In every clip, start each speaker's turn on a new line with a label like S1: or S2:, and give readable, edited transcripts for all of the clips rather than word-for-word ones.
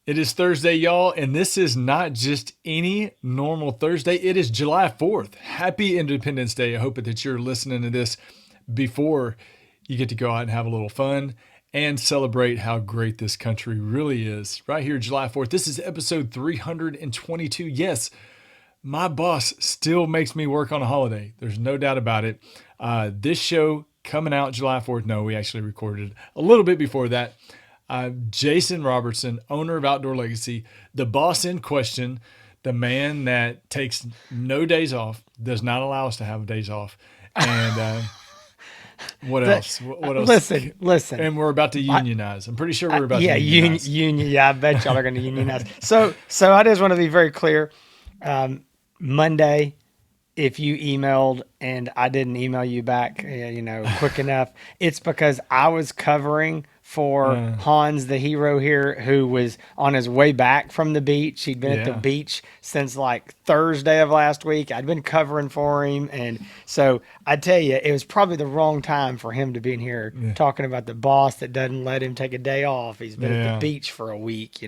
S1: It is Thursday, y'all, and this is not just any normal Thursday. It is July 4th. Happy Independence Day. I hope that you're listening to this before you get to go out and have a little fun and celebrate how great this country really is. Right here, July 4th. This is episode 322. Yes, my boss still makes me work on a holiday. There's no doubt about it. This show coming out July 4th. No, we actually recorded a little bit before that. Jason Robertson, owner of Outdoor Legacy, the boss in question, the man that takes no days off, does not allow us to have days off. And what else? What else?
S2: Listen.
S1: And we're about to
S2: I,
S1: unionize. I'm pretty sure we're about to
S2: yeah,
S1: unionize.
S2: union. Yeah, I bet y'all are going to unionize. So I just want to be very clear. Monday, if you emailed and I didn't email you back, quick enough, it's because I was covering for
S1: Uh,
S2: Hans, the hero here, who was on his way back from the beach. He'd been at the
S1: yeah.
S2: beach since like Thursday of last week. I'd been covering for him. And so I tell you, it was probably the wrong time for him to be in here
S1: Yeah.
S2: talking about the boss that doesn't let him take a day off. He's been at the
S1: Yeah.
S2: beach for a week.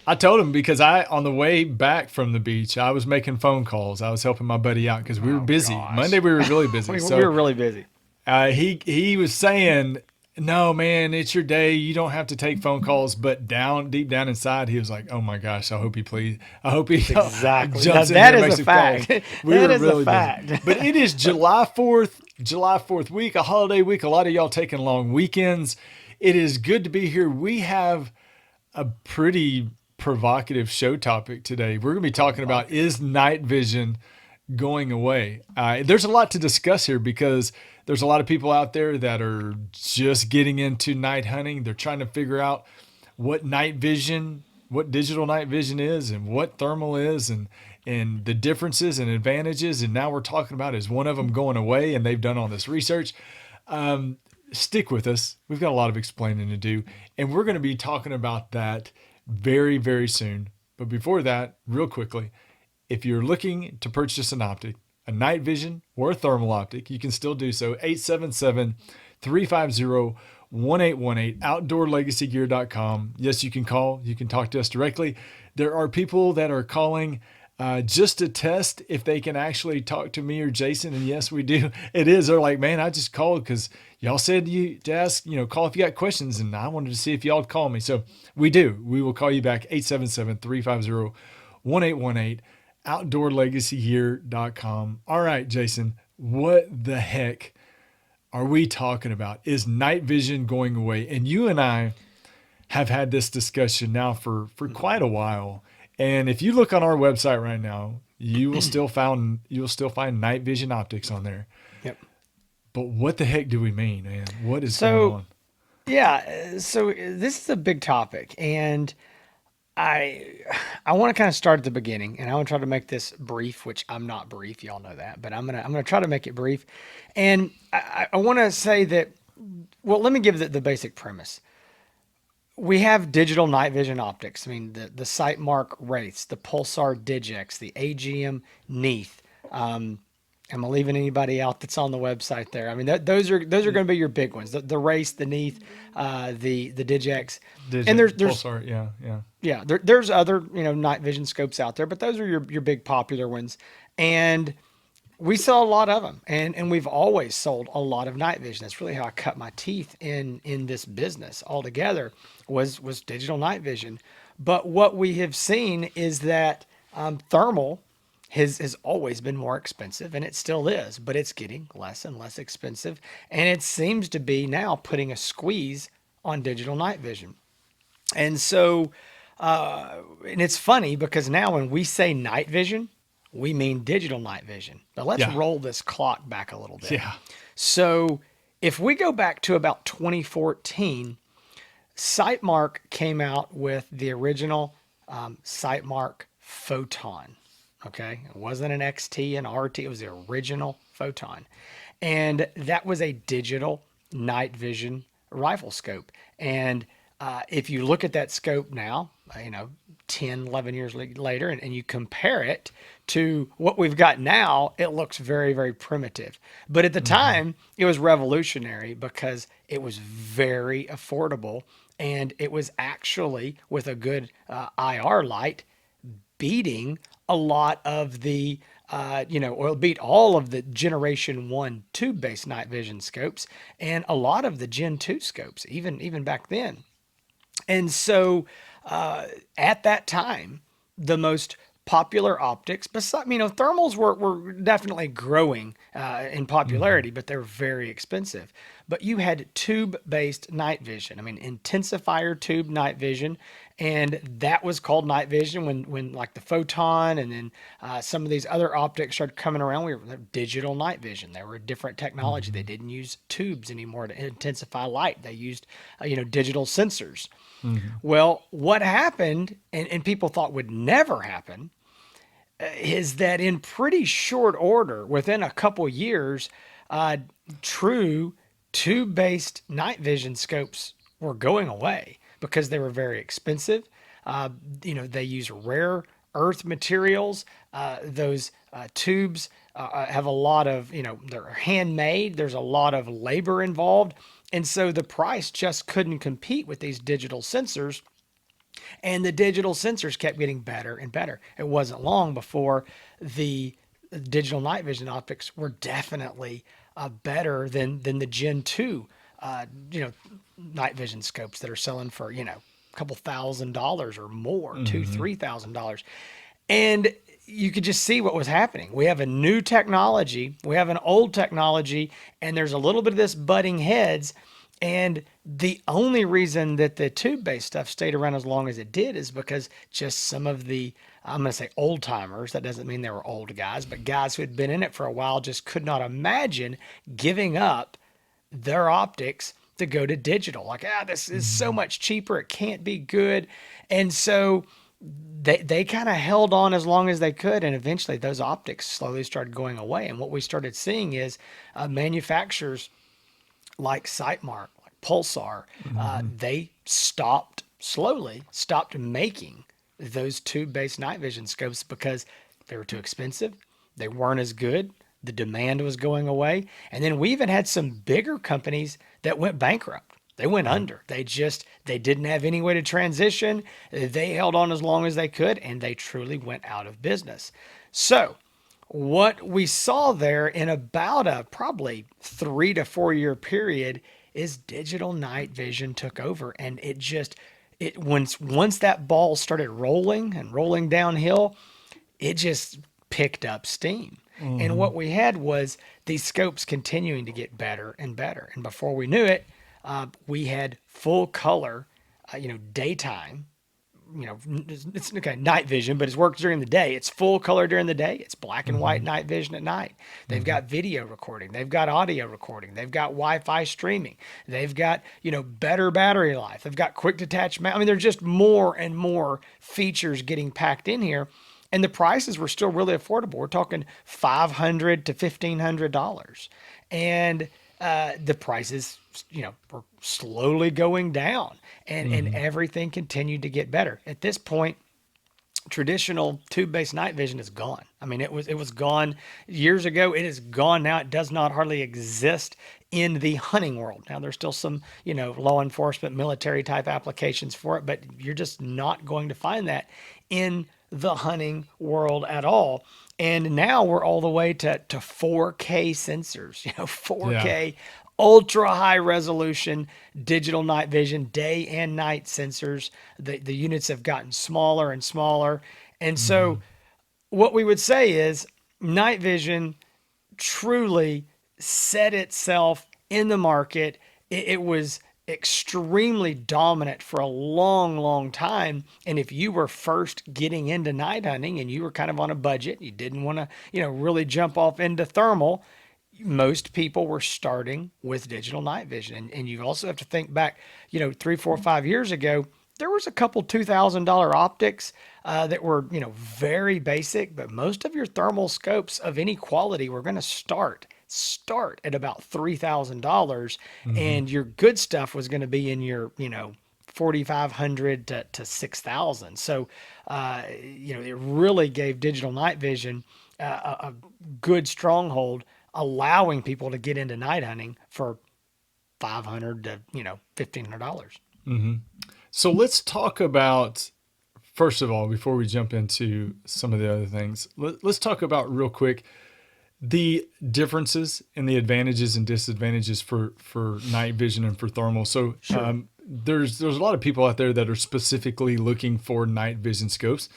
S1: I told him because on the way back from the beach, I was making phone calls. I was helping my buddy out because we were
S2: Oh,
S1: busy.
S2: gosh.
S1: Monday we were really busy.
S2: We
S1: So
S2: were really busy.
S1: he was saying, "No, man, it's your day. You don't have to take phone calls." But deep down inside, he was like, "Oh my gosh, I hope he
S2: Exactly. Now,
S1: jumps in
S2: that
S1: there and
S2: is
S1: makes
S2: a
S1: some calls."
S2: fact.
S1: We
S2: That
S1: were
S2: is a
S1: really
S2: fact.
S1: busy. But it is July 4th week, a holiday week. A lot of y'all taking long weekends. It is good to be here. We have a pretty provocative show topic today. We're going to be talking about, is night vision going away? There's a lot to discuss here because there's a lot of people out there that are just getting into night hunting. They're trying to figure out what night vision, what digital night vision is, and what thermal is, and the differences and advantages. And now we're talking about, is one of them going away? And they've done all this research. Stick with us. We've got a lot of explaining to do, and we're going to be talking about that very, very soon. But before that, real quickly, if you're looking to purchase an optic, a night vision or a thermal optic, you can still do so. 877-350-1818, outdoorlegacygear.com. Yes, you can call. You can talk to us directly. There are people that are calling just to test if they can actually talk to me or Jason. And yes, we do. It is. They're like, man, I just called because y'all said you to ask, call if you got questions. And I wanted to see if y'all would call me. So we do. We will call you back. 877-350-1818, outdoorlegacygear.com. All right, Jason, what the heck are we talking about? Is night vision going away? And you and I have had this discussion now for quite a while. And if you look on our website right now, you will still find night vision optics on there.
S2: Yep.
S1: But what the heck do we mean, man? What is going
S2: So
S1: on?
S2: yeah, so this is a big topic, and I I want to kind of start at the beginning, and I want to try to make this brief, which I'm not brief, y'all know that, but I'm gonna try to make it brief, and I want to say that. Well, let me give the basic premise. We have digital night vision optics. I mean, the Sightmark Wraiths, the Pulsar Digex, the AGM Neath. Am I leaving anybody out that's on the website there? I mean, those are going to be your big ones. The Wraiths, the Neath, the Digex, and there's
S1: Pulsar, yeah, yeah.
S2: yeah, there's other night vision scopes out there, but those are your big popular ones, and we sell a lot of them, and we've always sold a lot of night vision. That's really how I cut my teeth in this business altogether, was digital night vision. But what we have seen is that thermal has always been more expensive, and it still is, but it's getting less and less expensive, and it seems to be now putting a squeeze on digital night vision. And so, and it's funny because now when we say night vision, we mean digital night vision. But let's
S1: Yeah.
S2: roll this clock back a little bit.
S1: Yeah.
S2: So, if we go back to about 2014, Sightmark came out with the original Sightmark Photon. Okay, it wasn't an XT, an RT, it was the original Photon. And that was a digital night vision rifle scope. And if you look at that scope now, 10, 11 years later, and you compare it to what we've got now, it looks very, very primitive. But at the time, it was revolutionary because it was very affordable And it was actually with a good IR light beating a lot of the or beat all of the generation 1 tube-based night vision scopes and a lot of the gen 2 scopes even back then. And so at that time, the most popular optics, besides, thermals were definitely growing in popularity, but they're very expensive. But you had tube-based night vision. I mean, intensifier tube night vision, and that was called night vision when like the photon and then some of these other optics started coming around. We were digital night vision. They were a different technology. They didn't use tubes anymore to intensify light. They used digital sensors. Well, what happened, and people thought would never happen, is that in pretty short order, within a couple years, true tube-based night vision scopes were going away because they were very expensive. They use rare earth materials. Those tubes have a lot of, they're handmade. There's a lot of labor involved. And so the price just couldn't compete with these digital sensors. And the digital sensors kept getting better and better. It wasn't long before the digital night vision optics were definitely better than the Gen 2, night vision scopes that are selling for, a couple $1,000s or more, two, $3,000. And you could just see what was happening. We have a new technology, we have an old technology, and there's a little bit of this butting heads. And the only reason that the tube-based stuff stayed around as long as it did is because just some of the, I'm going to say old timers, that doesn't mean they were old guys, but guys who had been in it for a while just could not imagine giving up their optics to go to digital. Like, this is so much cheaper, it can't be good. And so they kind of held on as long as they could, and eventually those optics slowly started going away. And what we started seeing is manufacturers like Sightmark, like Pulsar, they slowly stopped making those tube-based night vision scopes because they were too expensive. They weren't as good. The demand was going away. And then we even had some bigger companies that went bankrupt. They went under. They didn't have any way to transition. They held on as long as they could, and they truly went out of business. So what we saw there in about a probably 3 to 4 year period is digital night vision took over, and once that ball started rolling and rolling downhill, it just picked up steam. And what we had was these scopes continuing to get better and better, and before we knew it, we had full color, daytime. It's okay, night vision, but it works during the day. It's full color during the day. It's black and white night vision at night. They've got video recording. They've got audio recording. They've got Wi-Fi streaming. They've got, better battery life. They've got quick detach mount. I mean, there's just more and more features getting packed in here. And the prices were still really affordable. We're talking $500 to $1,500. And the prices, were slowly going down, and everything continued to get better. At this point, traditional tube-based night vision is gone. I mean, it was gone years ago. It is gone now. It does not hardly exist in the hunting world. Now, there's still some, law enforcement, military type applications for it, but you're just not going to find that in the hunting world at all. And now we're all the way to 4K sensors, 4K, ultra high resolution digital night vision, day and night sensors. The units have gotten smaller and smaller. And so what we would say is night vision truly set itself in the market. It was extremely dominant for a long, long time. And if you were first getting into night hunting and you were kind of on a budget, you didn't want to, really jump off into thermal, most people were starting with digital night vision. And you also have to think back, 3, 4, 5 years ago, there was a couple $2,000 optics that were, very basic, but most of your thermal scopes of any quality were going to start at about $3,000, and your good stuff was going to be in your, 4,500 to 6,000. So, it really gave digital night vision a good stronghold, allowing people to get into night hunting for $500 to, $1,500.
S1: So let's talk about, first of all, before we jump into some of the other things, let's talk about real quick the differences and the advantages and disadvantages for night vision and for thermal. So
S2: Sure.
S1: there's a lot of people out there that are specifically looking for night vision scopes.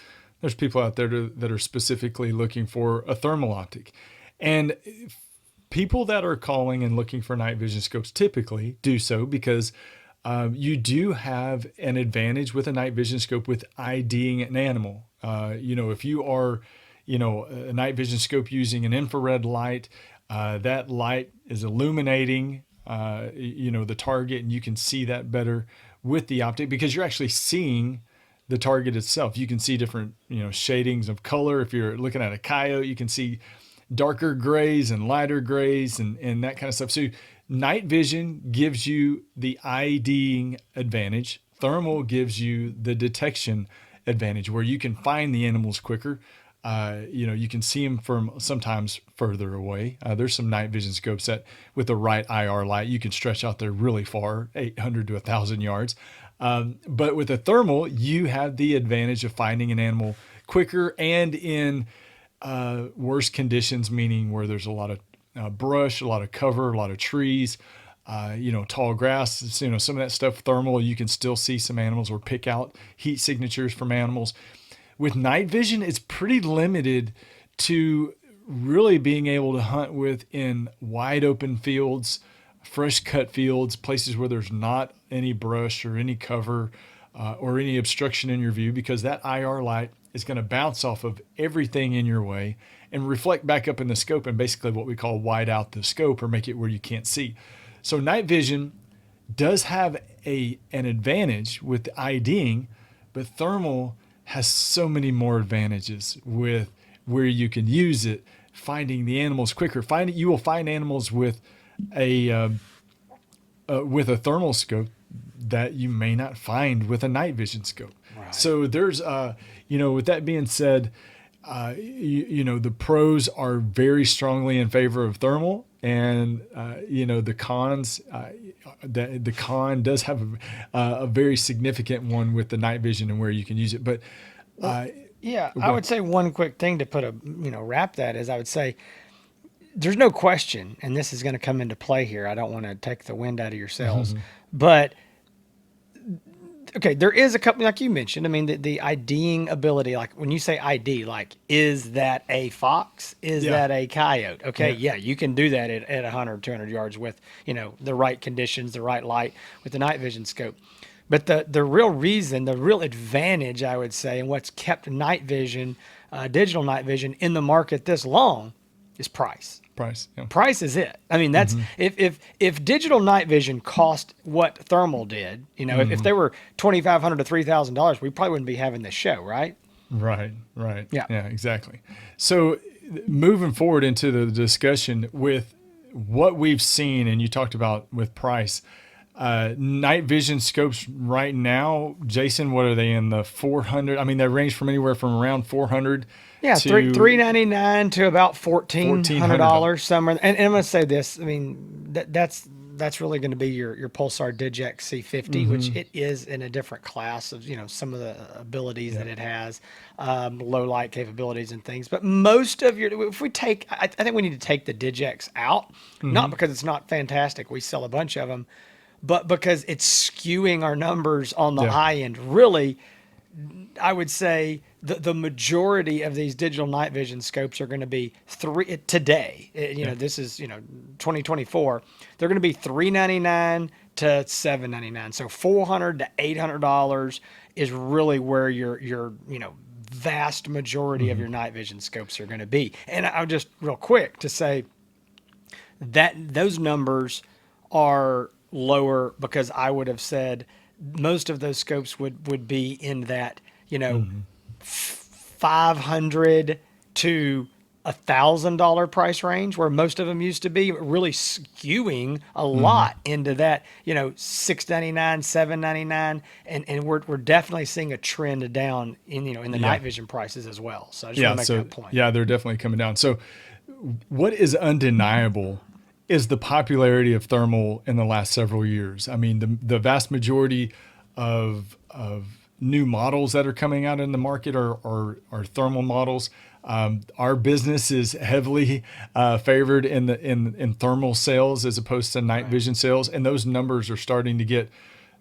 S1: There's people out there that are specifically looking for a thermal optic. And people that are calling and looking for night vision scopes typically do so because you do have an advantage with a night vision scope with IDing an animal. If you are, a night vision scope using an infrared light, that light is illuminating, the target, and you can see that better with the optic because you're actually seeing the target itself. You can see different, shadings of color. If you're looking at a coyote, you can see darker grays and lighter grays and that kind of stuff. So night vision gives you the IDing advantage. Thermal gives you the detection advantage where you can find the animals quicker. You can see them from sometimes further away. There's some night vision scopes that with the right IR light, you can stretch out there really far, 800 to 1,000 yards. But with a thermal, you have the advantage of finding an animal quicker and in worse conditions, meaning where there's a lot of brush, a lot of cover, a lot of trees, tall grass, some of that stuff. Thermal, you can still see some animals or pick out heat signatures from animals. With night vision, it's pretty limited to really being able to hunt with in wide open fields, fresh cut fields, places where there's not any brush or any cover or any obstruction in your view, because that IR light is going to bounce off of everything in your way and reflect back up in the scope and basically what we call wide out the scope or make it where you can't see. So night vision does have an advantage with IDing, but thermal has so many more advantages with where you can use it, finding the animals quicker. You will find animals with a thermal scope that you may not find with a night vision scope.
S2: Right.
S1: So there's with that being said, the pros are very strongly in favor of thermal, and the cons. The con does have a very significant one with the night vision and where you can use it. But
S2: Yeah, I would say one quick thing to put wrap that is I would say there's no question, and this is going to come into play here. I don't want to take the wind out of your sails, but okay, there is a couple, like you mentioned. I mean, the IDing ability, like when you say ID, like, is that a fox? Is that a coyote? Okay, yeah, you can do that at 100, 200 yards with, the right conditions, the right light with the night vision scope. But the real reason, the real advantage, I would say, and what's kept night vision, digital night vision in the market this long is price. Price is it. I mean, that's if digital night vision cost what thermal did, if they were $2,500 to $3,000, we probably wouldn't be having this show, right?
S1: Right.
S2: Yeah,
S1: Exactly. So moving forward into the discussion with what we've seen, and you talked about with price, night vision scopes right now, Jason, what are they in the 400? I mean, they range from anywhere from around 400.
S2: Yeah,
S1: to
S2: $399 to about $1,400 somewhere. And I'm going to say this. I mean, that's really going to be your Pulsar DigX C50, which it is in a different class of some of the abilities that it has, low light capabilities and things. But most of if we take, I think we need to take the DigX out, not because it's not fantastic. We sell a bunch of them, but because it's skewing our numbers on the high end. Really, I would say the majority of these digital night vision scopes are going to be today. This is 2024. They're going to be $399 to $799. So $400 to $800 is really where your vast majority of your night vision scopes are going to be. And I'll just real quick to say that those numbers are lower because I would have said most of those scopes would be in that, $500 to $1,000 price range where most of them used to be, really skewing a lot into that, $699, $799. And we're definitely seeing a trend down in the night vision prices as well. So I just want to make that point.
S1: Yeah, they're definitely coming down. So what is undeniable is the popularity of thermal in the last several years. I mean, the vast majority of new models that are coming out in the market are thermal models. Our business is heavily favored in thermal sales as opposed to night vision sales, and those numbers are starting to get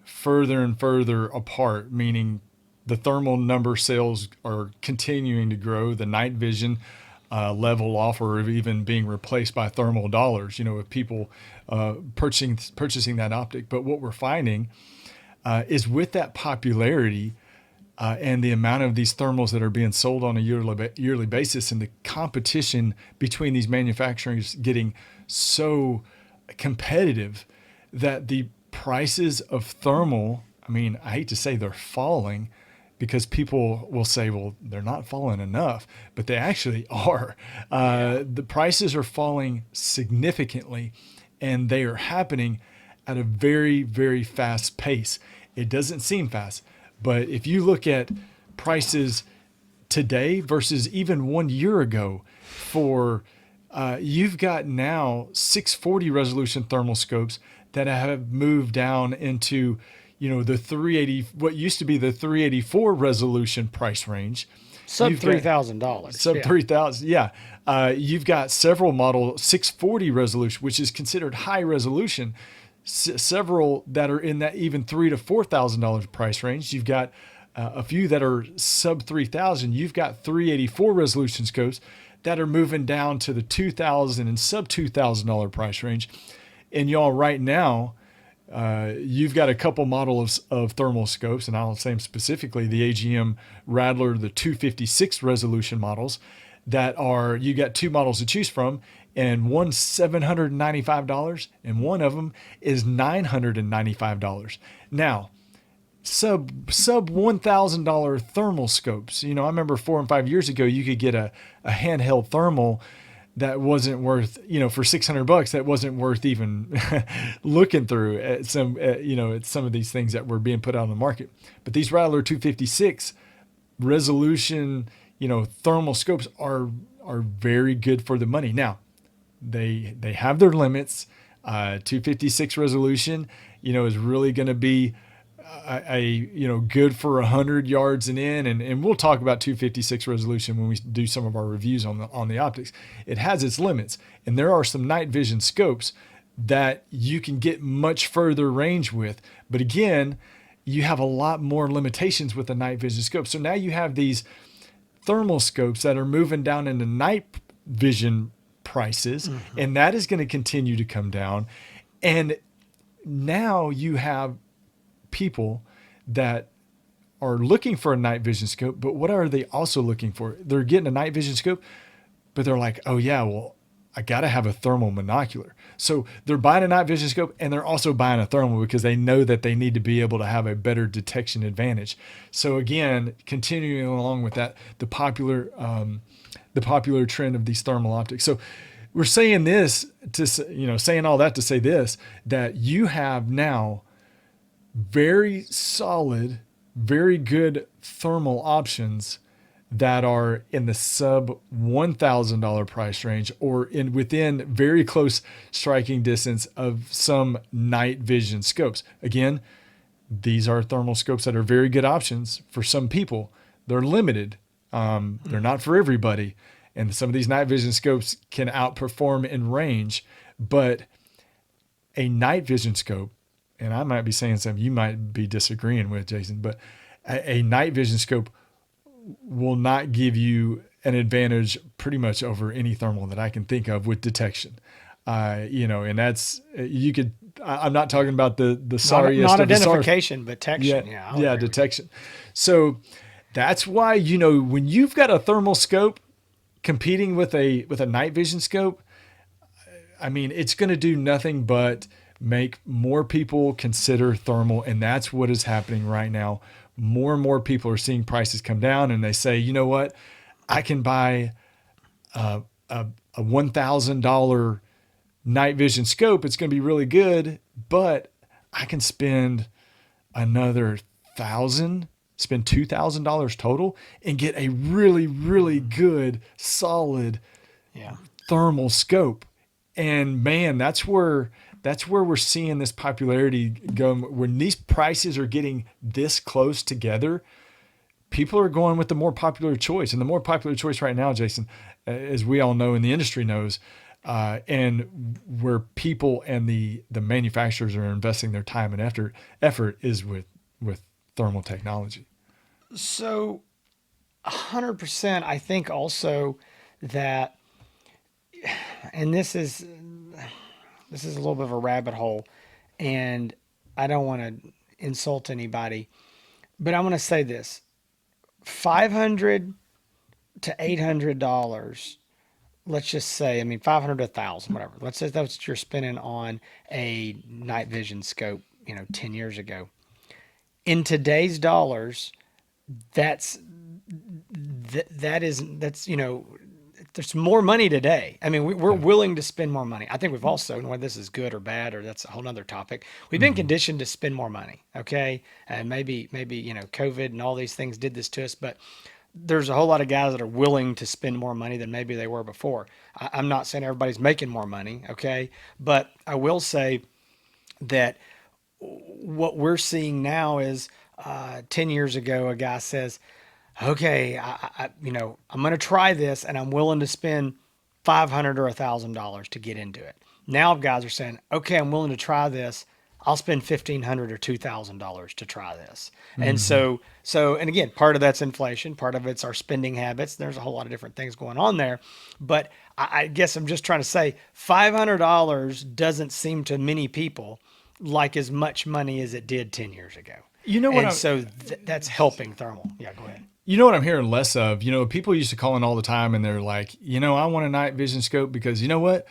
S1: further and further apart. Meaning, the thermal number sales are continuing to grow. The night vision level off, or even being replaced by thermal dollars. With people purchasing that optic. But what we're finding is with that popularity and the amount of these thermals that are being sold on a yearly basis, and the competition between these manufacturers getting so competitive, that the prices of thermal, I mean, I hate to say they're falling, because people will say, well, they're not falling enough, but they actually are. The prices are falling significantly, and they are happening at a very, very fast pace. It doesn't seem fast, but if you look at prices today versus even 1 year ago, for you've got now 640 resolution thermal scopes that have moved down into the 380, what used to be the 384 resolution price range.
S2: Sub $3,000.
S1: Sub 3,000, yeah. You've got several model 640 resolution, which is considered high resolution. Several that are in that even $3,000 to $4,000 price range. You've got a few that are sub 3,000. You've got 384 resolution scopes that are moving down to the $2,000 and sub $2,000 price range. And y'all, right now, you've got a couple models of thermal scopes, and I'll say specifically the AGM Radler, the 256 resolution models, that are, you got two models to choose from, and one's $795 and one of them is $995. Now, sub $1,000 thermal scopes. I remember 4 and 5 years ago, you could get a handheld thermal that wasn't worth, for $600, that wasn't worth even looking through at some, at some of these things that were being put out on the market. But these Rattler 256 resolution, thermal scopes are very good for the money. Now, they have their limits. 256 resolution, is really going to be good for 100 yards and in, and we'll talk about 256 resolution when we do some of our reviews on the optics. It has its limits, and there are some night vision scopes that you can get much further range with. But again, you have a lot more limitations with the night vision scope. So now you have these thermal scopes that are moving down into night vision prices, and that is going to continue to come down. And now you have people that are looking for a night vision scope, but what are they also looking for? They're getting a night vision scope, but they're like, oh yeah, well, I got to have a thermal monocular. So they're buying a night vision scope, and they're also buying a thermal because they know that they need to be able to have a better detection advantage. So again, continuing along with that, the popular trend of these thermal optics. So we're saying this to, saying all that to say this, that you have now very solid, very good thermal options that are in the sub $1,000 price range, or within very close striking distance of some night vision scopes. Again, these are thermal scopes that are very good options for some people. They're limited. They're not for everybody. And some of these night vision scopes can outperform in range, but a night vision scope, and I might be saying something you might be disagreeing with, Jason, but a night vision scope will not give you an advantage pretty much over any thermal that I can think of with detection. And that's, you could, I'm not talking about the sorriest
S2: not
S1: of the
S2: identification, but detection.
S1: Yeah, detection. So that's why, when you've got a thermal scope competing with a night vision scope, I mean, it's going to do nothing but make more people consider thermal. And that's what is happening right now. More and more people are seeing prices come down, and they say, you know what, I can buy a $1,000 night vision scope. It's going to be really good, but I can spend another spend $2,000 total and get a really, really good, solid thermal scope. And man, that's where That's where we're seeing this popularity go. When these prices are getting this close together, people are going with the more popular choice. And the more popular choice right now, Jason, as we all know and the industry knows, and where people and the manufacturers are investing their time and effort is with thermal technology.
S2: So 100%, I think also that, and this is a little bit of a rabbit hole, and I don't want to insult anybody, but I'm going to say this: $500 to $800. Let's just say, I mean, 500 to 1,000, whatever. Let's say that's what you're spending on a night vision scope, 10 years ago. In today's dollars, that's that's there's more money today. I mean, we're
S1: Yeah.
S2: willing to spend more money. I think we've also, and whether this is good or bad, or that's a whole nother topic, we've been
S1: Mm-hmm.
S2: conditioned to spend more money. Okay. And maybe, COVID and all these things did this to us, but there's a whole lot of guys that are willing to spend more money than maybe they were before. I'm not saying everybody's making more money. Okay. But I will say that what we're seeing now is 10 years ago, a guy says, okay, I'm going to try this and I'm willing to spend 500 or $1,000 to get into it. Now guys are saying, okay, I'm willing to try this. I'll spend 1,500 or $2,000 to try this. And
S1: Mm-hmm.
S2: and again, part of that's inflation, part of it's our spending habits. There's a whole lot of different things going on there. But I guess I'm just trying to say $500 doesn't seem to many people like as much money as it did 10 years ago.
S1: You know what
S2: And
S1: I'm
S2: so that's helping thermal. Yeah, go ahead.
S1: You know what I'm hearing less of? People used to call in all the time and they're like, I want a night vision scope because you know what?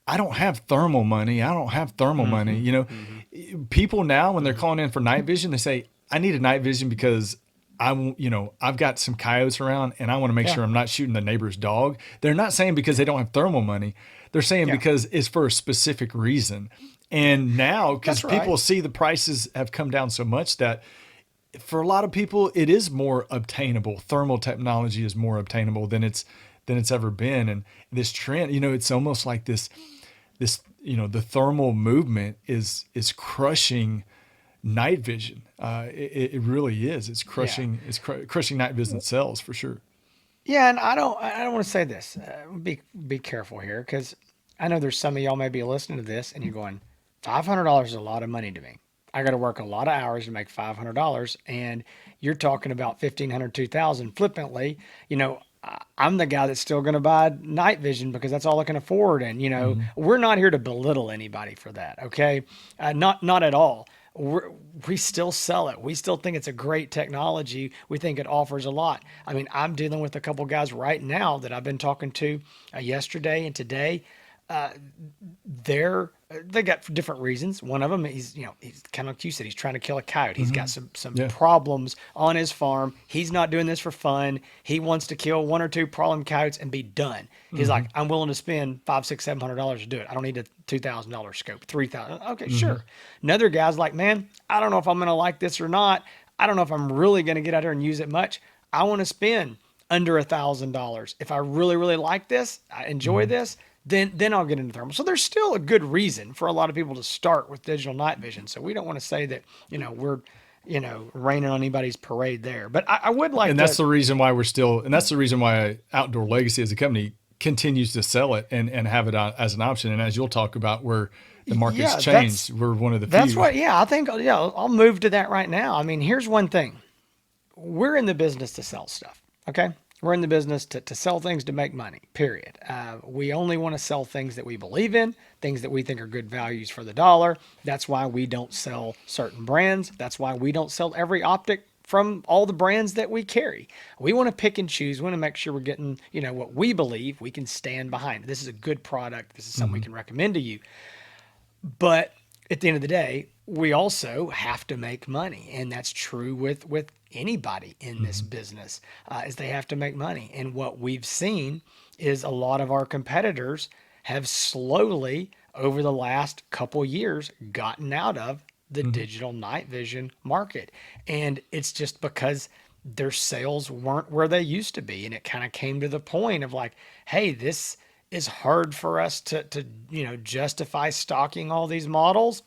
S1: I don't have thermal money. I don't have thermal money.
S2: Mm-hmm. Mm-hmm.
S1: People now, when they're calling in for night vision, they say, I need a night vision because I've got some coyotes around and I want to make
S2: Yeah.
S1: sure I'm not shooting the neighbor's dog. They're not saying because they don't have thermal money. They're saying
S2: Yeah.
S1: because it's for a specific reason. And now, because
S2: That's right.
S1: people see the prices have come down so much that for a lot of people, it is more obtainable. Thermal technology is more obtainable than it's ever been. And this trend, it's almost like this, the thermal movement is crushing night vision. It really is. It's
S2: Yeah.
S1: crushing night vision sales for sure.
S2: Yeah, and I don't want to say this. Be careful here because I know there's some of y'all may be listening to this and you're going, $500 is a lot of money to me. I got to work a lot of hours to make $500, and you're talking about 1,500, 2,000 flippantly. I'm the guy that's still going to buy night vision because that's all I can afford, and
S1: Hmm.
S2: we're not here to belittle anybody for that. Okay, not at all. We still sell it. We still think it's a great technology. We think it offers a lot. I mean, I'm dealing with a couple guys right now that I've been talking to yesterday and today. They got different reasons. One of them, he's kind of like you said, he's trying to kill a coyote. He's got
S1: Hmm.
S2: some
S1: Yeah.
S2: problems on his farm. He's not doing this for fun. He wants to kill one or two problem coyotes and be done. He's like,
S1: Hmm.
S2: I'm willing to spend five, six, $700 to do it. I don't need a $2,000 scope, 3,000. Okay,
S1: Hmm.
S2: sure. Another guy's like, man, I don't know if I'm gonna like this or not. I don't know if I'm really gonna get out there and use it much. I want to spend under $1,000. If I really, really like this, I enjoy
S1: Hmm.
S2: this, then I'll get into thermal. So there's still a good reason for a lot of people to start with digital night vision. So we don't want to say that, we're, raining on anybody's parade there. But I would like
S1: And that's
S2: to,
S1: the reason why and that's the reason why Outdoor Legacy as a company continues to sell it and have it as an option. And as you'll talk about where the market's
S2: yeah,
S1: changed, we're one of the
S2: that's
S1: few.
S2: what, yeah, I think, yeah, I'll move to that right now. I mean, here's one thing. We're in the business to sell stuff. Okay. We're in the business to sell things to make money, period. We only want to sell things that we believe in, things that we think are good values for the dollar. That's why we don't sell certain brands. That's why we don't sell every optic from all the brands that we carry. We want to pick and choose. We want to make sure we're getting, what we believe we can stand behind. This is a good product. This is something we
S1: Hmm.
S2: can recommend to you. But at the end of the day, we also have to make money, and that's true with anybody in this
S1: Hmm.
S2: business, is they have to make money. And what we've seen is a lot of our competitors have slowly, over the last couple years, gotten out of the
S1: Hmm.
S2: digital night vision market, and it's just because their sales weren't where they used to be, and it kind of came to the point of like, hey, this is hard for us to justify stocking all these models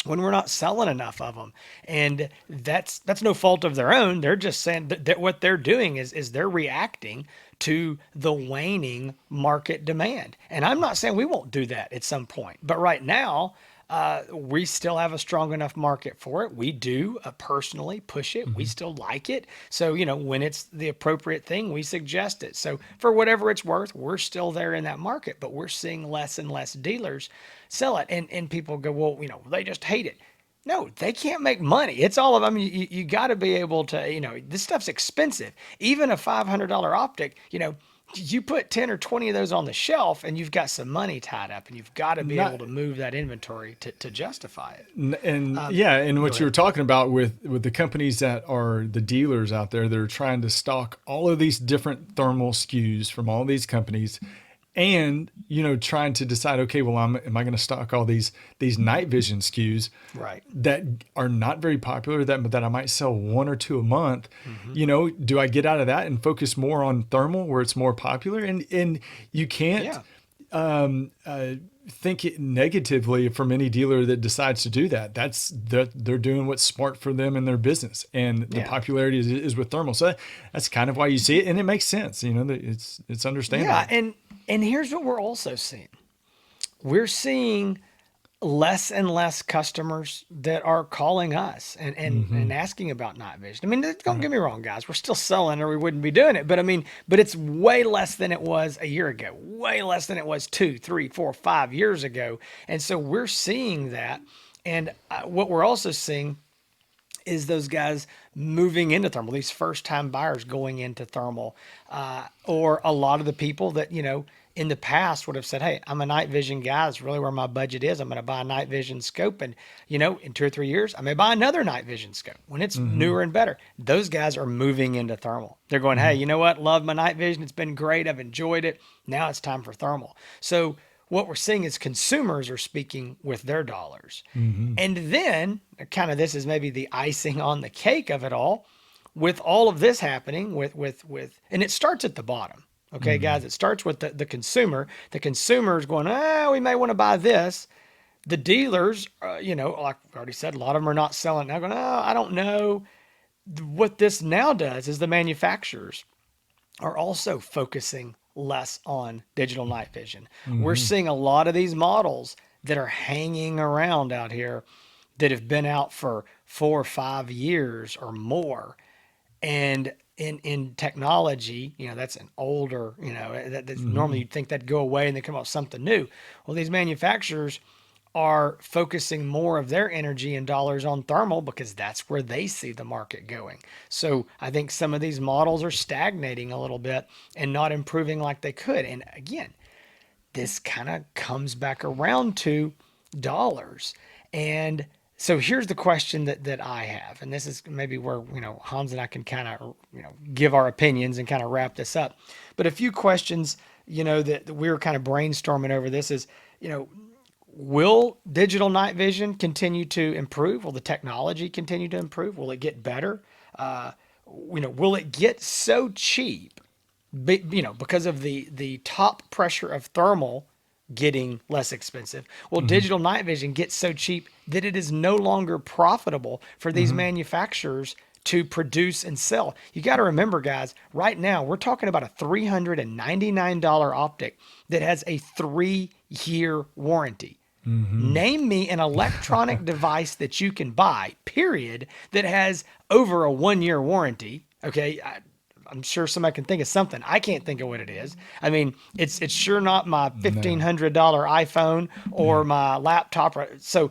S2: when we're not selling enough of them. And that's no fault of their own. They're just saying that what they're doing is they're reacting to the waning market demand. And I'm not saying we won't do that at some point, but right now, we still have a strong enough market for it. We do personally push it. We still like it. So, when it's the appropriate thing, we suggest it. So, for whatever it's worth, we're still there in that market, but we're seeing less and less dealers sell it. And people go, well, they just hate it. No, they can't make money. It's all of, I mean, you got to be able to, this stuff's expensive. Even a $500 optic, you put 10 or 20 of those on the shelf and you've got some money tied up, and you've got to be able to move that inventory to justify it.
S1: And what you were talking about with the companies that are the dealers out there, they're trying to stock all of these different thermal SKUs from all these companies, and trying to decide, okay, well, am I going to stock all these night vision SKUs
S2: Right.
S1: that are not very popular, that I might sell one or two a month? Do I get out of that and focus more on thermal where it's more popular? And you can't think it negatively from any dealer that decides to do that. They're doing what's smart for them and their business, and the popularity is with thermal. So that's kind of why you see it, and it makes sense. It's understandable.
S2: Yeah, and here's what we're also seeing. We're seeing less and less customers that are calling us and asking about night vision. I mean, don't get me wrong, guys. We're still selling, or we wouldn't be doing it. But but it's way less than it was a year ago, way less than it was 2, 3, 4, 5 years ago. And so we're seeing that. And what we're also seeing is those guys moving into thermal, these first-time buyers going into thermal, or a lot of the people that, in the past would have said, hey, I'm a night vision guy. That's really where my budget is. I'm going to buy a night vision scope. And, in 2 or 3 years, I may buy another night vision scope when it's newer and better. Those guys are moving into thermal. They're going, hey, you know what? Love my night vision. It's been great. I've enjoyed it. Now it's time for thermal. So what we're seeing is consumers are speaking with their dollars. And then kind of this is maybe the icing on the cake of it all, with all of this happening with and it starts at the bottom. Okay, guys, it starts with the consumer. The consumer is going, we may want to buy this. The dealers, like I already said, a lot of them are not selling now, going, I don't know. What this now does is the manufacturers are also focusing less on digital night vision. We're seeing a lot of these models that are hanging around out here that have been out for 4 or 5 years or more. And in technology, that's an older, that's normally you'd think that'd go away and they come up with something new. Well, these manufacturers are focusing more of their energy and dollars on thermal because that's where they see the market going. So I think some of these models are stagnating a little bit and not improving like they could. And again, this kind of comes back around to dollars. And so here's the question that I have, and this is maybe where, Hans and I can kind of, give our opinions and kind of wrap this up. But a few questions, that we were kind of brainstorming over this is, will digital night vision continue to improve? Will the technology continue to improve? Will it get better? Will it get so cheap, because of the top pressure of thermal getting less expensive? Will digital night vision get so cheap that it is no longer profitable for these manufacturers to produce and sell? You got to remember, guys, right now we're talking about a $399 optic that has a 3-year warranty. Name me an electronic device that you can buy, period, that has over a 1-year warranty. Okay. I'm sure somebody can think of something. I can't think of what it is. I mean, it's sure not my $1,500 iPhone or my laptop. So,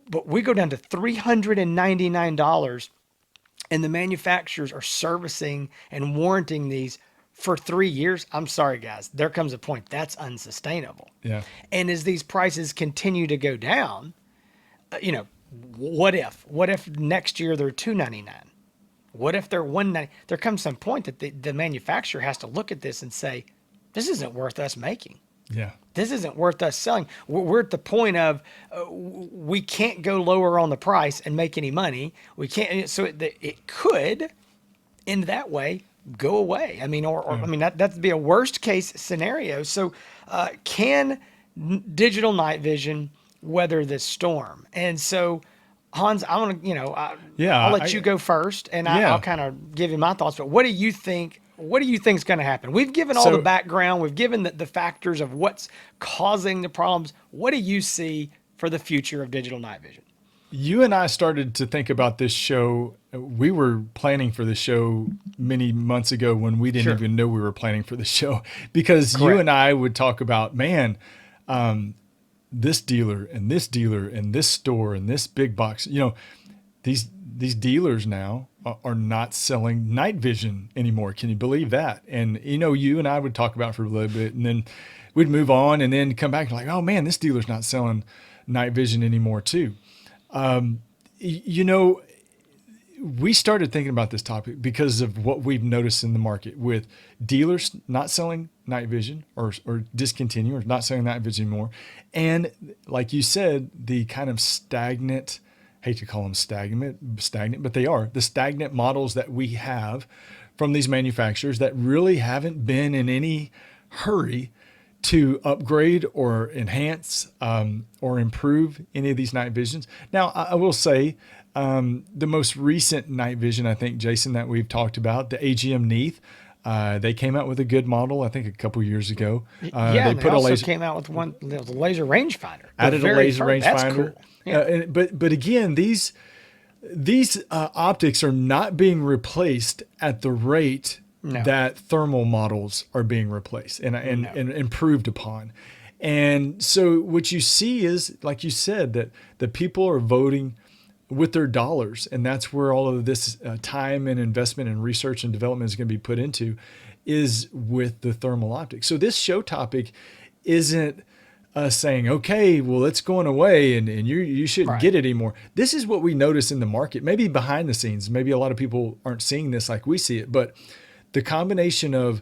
S2: but we go down to $399, and the manufacturers are servicing and warranting these for 3 years. I'm sorry, guys. There comes a point that's unsustainable.
S1: Yeah.
S2: And as these prices continue to go down, what if next year they're $299? What if they're $190? There comes some point that the manufacturer has to look at this and say, this isn't worth us making.
S1: Yeah.
S2: This isn't worth us selling. We're at the point of we can't go lower on the price and make any money. We can't. So it could, in that way, go away. I mean, or I mean, that'd be a worst case scenario. So, can digital night vision weather this storm? And so, Hans, I want to, I'll
S1: Yeah,
S2: let you go first, and I'll
S1: yeah.
S2: kind of give you my thoughts. But what do you think? What do you think is going to happen? We've given all the
S1: So
S2: background. We've given the factors of what's causing the problems. What do you see for the future of digital night vision?
S1: you and I started to think about this show. We were planning for the show many months ago when we didn't
S2: Sure.
S1: even know we were planning for the show because you and
S2: Correct.
S1: I would talk about, man, this dealer and this dealer and this store and this big box. These dealers now are not selling night vision anymore. Can you believe that? And you and I would talk about it for a little bit, and then we'd move on, and then come back and like, oh man, this dealer's not selling night vision anymore too. You know, we started thinking about this topic because of what we've noticed in the market with dealers not selling night vision or discontinuing or not selling night vision anymore. And like you said, the kind of stagnant, hate to call them stagnant, but they are the stagnant models that we have from these manufacturers that really haven't been in any hurry to upgrade or enhance or improve any of these night visions. Now, I will say the most recent night vision, I think, Jason, that we've talked about, the AGM Neath, they came out with a good model, I think, a couple years ago.
S2: Yeah,
S1: They
S2: and they
S1: put a
S2: also
S1: laser,
S2: came out with one, the laser rangefinder. The
S1: added a
S2: very
S1: laser
S2: first. That's
S1: rangefinder.
S2: cool. Yeah.
S1: But again, these optics are not being replaced at the rate
S2: No,
S1: that thermal models are being replaced
S2: no.
S1: and improved upon. And so what you see is, like you said, that the people are voting with their dollars, and that's where all of this time and investment and research and development is going to be put into, is with the thermal optics. So this show topic isn't saying, okay, well, it's going away and you shouldn't
S2: Right.
S1: get it anymore. This is what we notice in the market, maybe behind the scenes. Maybe a lot of people aren't seeing this like we see it, but the combination of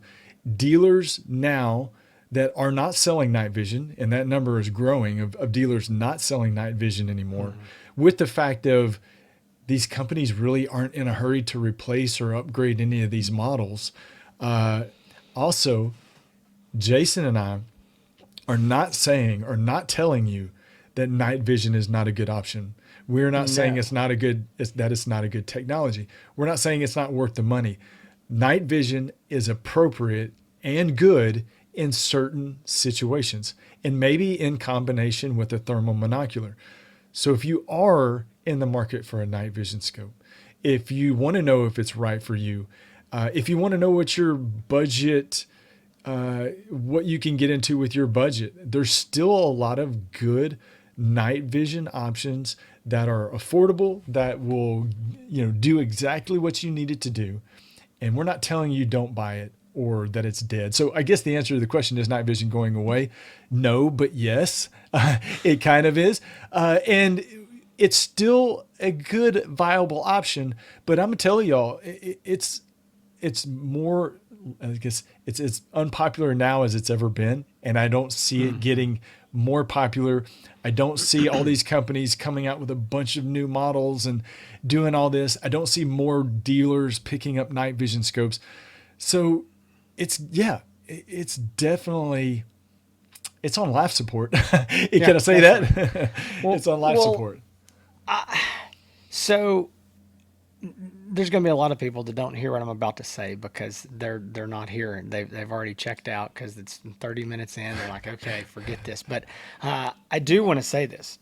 S1: dealers now that are not selling night vision, and that number is growing of dealers not selling night vision anymore, with the fact of these companies really aren't in a hurry to replace or upgrade any of these models. Also, Jason and I are not saying or not telling you that night vision is not a good option. We're not saying
S2: No.
S1: that it's not a good technology. We're not saying it's not worth the money. Night vision is appropriate and good in certain situations, and maybe in combination with a thermal monocular. So if you are in the market for a night vision scope, if you want to know if it's right for you, if you want to know what your budget, what you can get into with your budget, there's still a lot of good night vision options that are affordable, that will, do exactly what you need it to do. And we're not telling you don't buy it or that it's dead. So I guess the answer to the question, is night vision going away? No, but yes, it kind of is. And it's still a good viable option, but I'm gonna tell y'all, it's more, I guess it's as unpopular now as it's ever been, and I don't see it getting more popular. I don't see all these companies coming out with a bunch of new models and doing all this. I don't see more dealers picking up night vision scopes. So it's definitely, it's on life support.
S2: Yeah,
S1: Can I say
S2: that's right.
S1: that?
S2: Well,
S1: It's on life
S2: well,
S1: support.
S2: so there's going to be a lot of people that don't hear what I'm about to say because they're not here and they've already checked out because it's 30 minutes in. They're like, okay, forget this. But I do want to say this,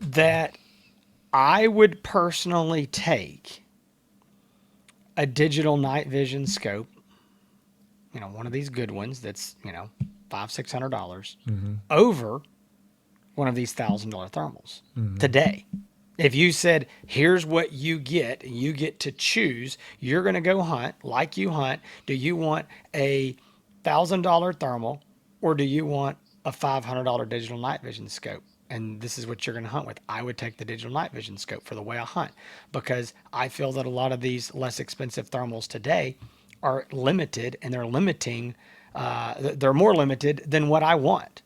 S2: that I would personally take a digital night vision scope, one of these good ones that's $500-$600 over one of these $1,000 thermals today. If you said, here's what you get to choose, you're going to go hunt like you hunt. Do you want a $1,000 thermal or do you want a $500 digital night vision scope? And this is what you're going to hunt with. I would take the digital night vision scope for the way I hunt because I feel that a lot of these less expensive thermals today are limited and they're limiting, they're more limited than what I want.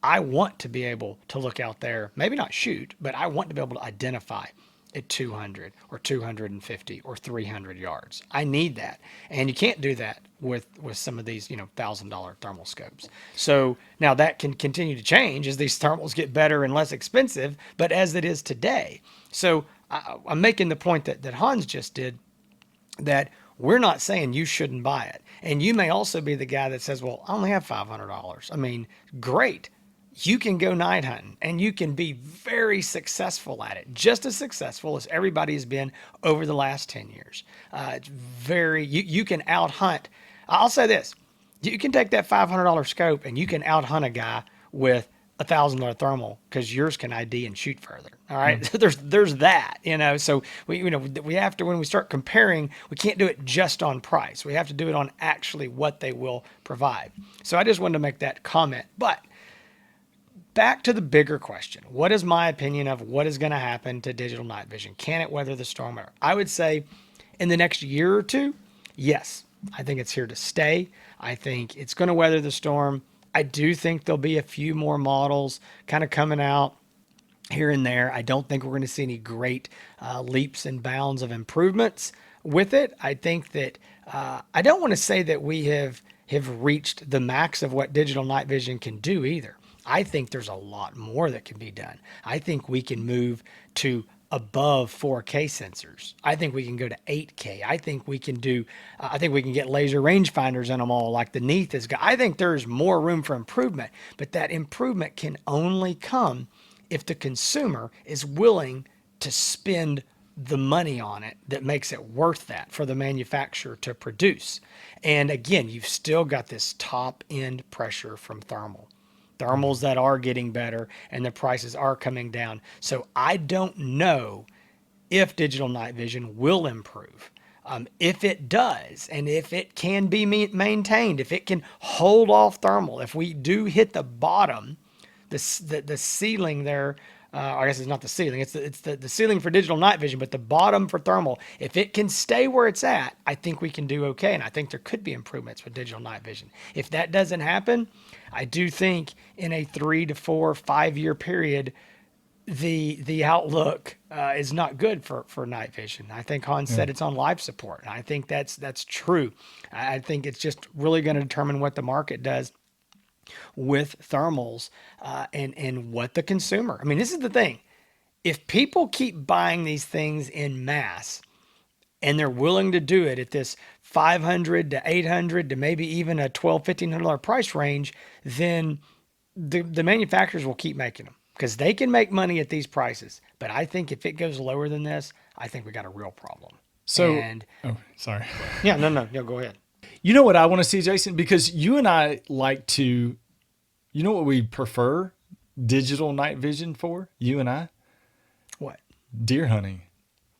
S2: I want to be able to look out there, maybe not shoot, but I want to be able to identify at 200 or 250 or 300 yards. I need that. And you can't do that with some of these, $1,000 thermal scopes. So now that can continue to change as these thermals get better and less expensive, but as it is today. So I'm making the point that Hans just did, that we're not saying you shouldn't buy it. And you may also be the guy that says, well, I only have $500. I mean, great. You can go night hunting and you can be very successful at it, just as successful as everybody has been over the last 10 years. You can out hunt. I'll say this, you can take that $500 scope and you can out hunt a guy with $1,000 thermal because yours can ID and shoot further. All right. There's that, so we have to, when we start comparing, we can't do it just on price. We have to do it on actually what they will provide. So I just wanted to make that comment, but back to the bigger question. What is my opinion of what is going to happen to digital night vision? Can it weather the storm? I would say in the next year or two, yes, I think it's here to stay. I think it's going to weather the storm. I do think there'll be a few more models kind of coming out here and there. I don't think we're going to see any great leaps and bounds of improvements with it. I think that I don't want to say that we have reached the max of what digital night vision can do either. I think there's a lot more that can be done. I think we can move to above 4K sensors. I think we can go to 8K. I think we can get laser rangefinders in them all like the Neath has got. I think there's more room for improvement, but that improvement can only come if the consumer is willing to spend the money on it that makes it worth that for the manufacturer to produce. And again, you've still got this top end pressure from thermals that are getting better and the prices are coming down. So I don't know if digital night vision will improve. If it does, and if it can be maintained, if it can hold off thermal, if we do hit the bottom, the ceiling there, I guess it's not the ceiling, it's the ceiling for digital night vision, but the bottom for thermal, if it can stay where it's at, I think we can do okay. And I think there could be improvements with digital night vision. If that doesn't happen, I do think in a 3 to 4, 5 year period, the outlook is not good for night vision. I think Hans said it's on life support. And I think that's true. I think it's just really going to determine what the market does with thermals and what the consumer. I mean, this is the thing. If people keep buying these things in mass and they're willing to do it at this $500 to $800 to maybe even a $1,200, $1,500 price range, then the manufacturers will keep making them because they can make money at these prices. But I think if it goes lower than this, I think we got a real problem.
S1: So, sorry.
S2: Yeah, no, go ahead.
S1: You know what I want to see, Jason? Because you and I like to, you know what we prefer digital night vision for, you and I?
S2: What?
S1: Deer hunting.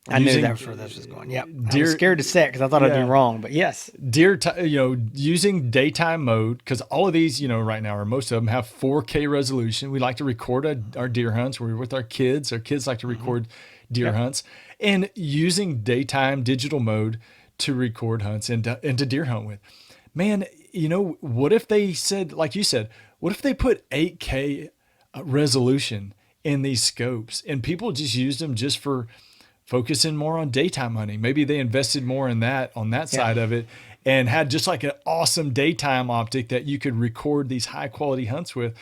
S2: I knew that's where this was going. Yep. I was scared to say it because I thought I'd be wrong, but yes.
S1: Using daytime mode, because all of these, right now, or most of them have 4K resolution. We like to record our deer hunts. We're with our kids. Our kids like to record deer hunts. And using daytime digital mode to record hunts and to deer hunt with. Man, what if they said, like you said, what if they put 8K resolution in these scopes and people just used them just for focusing more on daytime hunting? Maybe they invested more in that on that side of it and had just like an awesome daytime optic that you could record these high quality hunts with.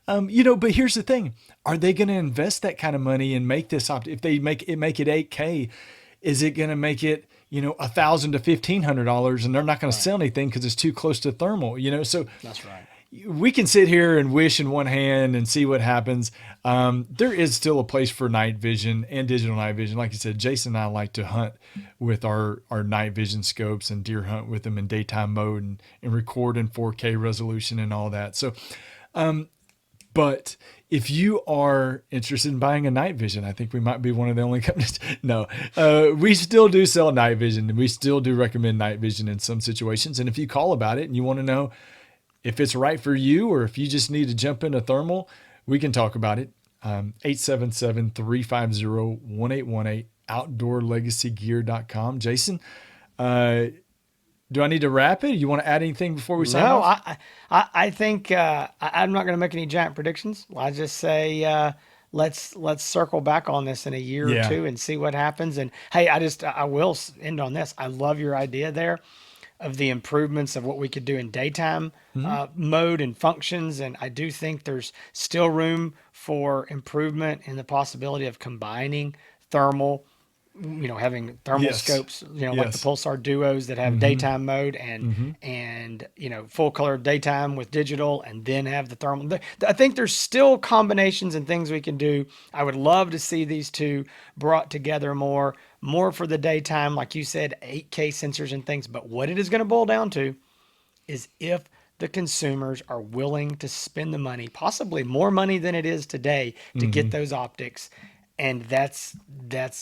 S1: But here's the thing. Are they going to invest that kind of money and make this optic? If they make it 8K, is it going to make it, $1,000 to $1,500 and they're not going to sell anything because it's too close to thermal, so
S2: that's right.
S1: We can sit here and wish in one hand and see what happens. There is still a place for night vision and digital night vision. Like you said, Jason and I like to hunt with our night vision scopes and deer hunt with them in daytime mode and record in 4K resolution and all that. So, but if you are interested in buying a night vision, I think we might be one of the only companies. No, we still do sell night vision and we still do recommend night vision in some situations. And if you call about it and you want to know if it's right for you or if you just need to jump into thermal, we can talk about it. 877-350-1818, outdoorlegacygear.com. Jason, do I need to wrap it? You want to add anything before we sign off?
S2: I think I'm not going to make any giant predictions. I just say let's circle back on this in a year or
S1: Yeah.
S2: two and see what happens. And hey, I will end on this. I love your idea there of the improvements of what we could do in daytime mode and functions. And I do think there's still room for improvement in the possibility of combining thermal, having thermal
S1: Yes.
S2: scopes, like the
S1: Yes.
S2: Pulsar Duos that have daytime mode and full color daytime with digital, and then have the thermal. I think there's still combinations and things we can do. I would love to see these two brought together more for the daytime, like you said, 8K sensors and things. But what it is going to boil down to is if the consumers are willing to spend the money, possibly more money than it is today, to get those optics. And that's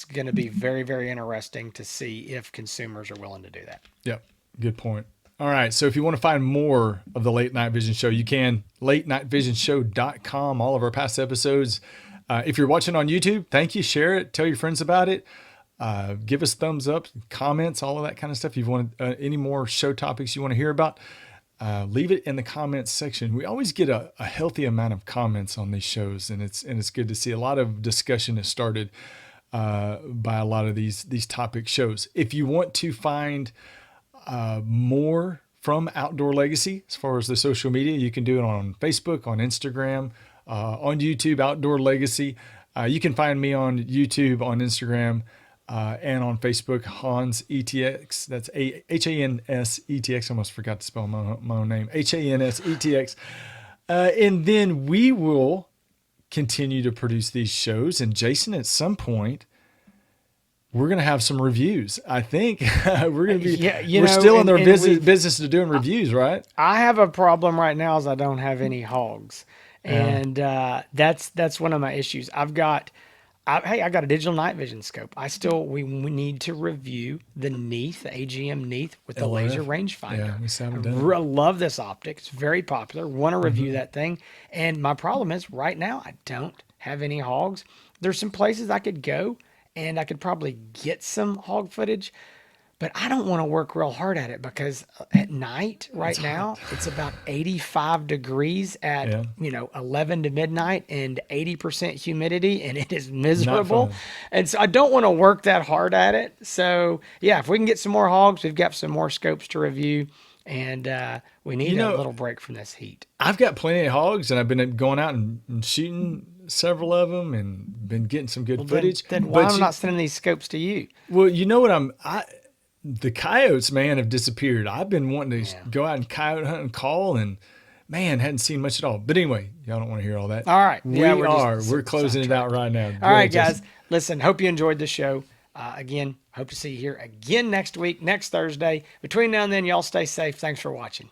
S2: going to be very, very interesting to see if consumers are willing to do that.
S1: Yep. Good point. All right. So if you want to find more of the Late Night Vision Show, you can latenightvision.show.com. All of our past episodes. If you're watching on YouTube, thank you. Share it. Tell your friends about it. Give us thumbs up, comments, all of that kind of stuff. If you want any more show topics you want to hear about, leave it in the comments section. We always get a healthy amount of comments on these shows, and it's good to see. A lot of discussion is started by a lot of these topic shows. If you want to find more from Outdoor Legacy as far as the social media, you can do it on Facebook, on Instagram, on YouTube, Outdoor Legacy. You can find me on YouTube, on Instagram, and on Facebook, Hans ETX. That's Hans ETX. I almost forgot to spell my own name. Hans ETX. And then we will continue to produce these shows. And Jason, at some point, we're going to have some reviews. I think we're going to be. Yeah, we're still in their business to doing reviews, right?
S2: I have a problem right now is I don't have any hogs, and that's one of my issues. I got a digital night vision scope. We need to review the Neath, the AGM Neath with the laser rangefinder. I love this optic. It's very popular. Want to review that thing. And my problem is right now I don't have any hogs. There's some places I could go and I could probably get some hog footage, but I don't want to work real hard at it because at night right now it's about 85 degrees at 11 to midnight and 80% humidity, and it is miserable. And so I don't want to work that hard at it. So yeah, if we can get some more hogs, we've got some more scopes to review, and we need a little break from this heat.
S1: I've got plenty of hogs, and I've been going out and shooting several of them and been getting some good footage.
S2: Then why am I not sending these scopes to you?
S1: Well, you know what the coyotes, man, have disappeared. I've been wanting to go out and coyote hunt and call, and man, hadn't seen much at all. But anyway, y'all don't want to hear all that.
S2: All right.
S1: We're closing it out right now.
S2: All right, guys. Listen, hope you enjoyed the show. Again, hope to see you here again next week, next Thursday. Between now and then, y'all stay safe. Thanks for watching.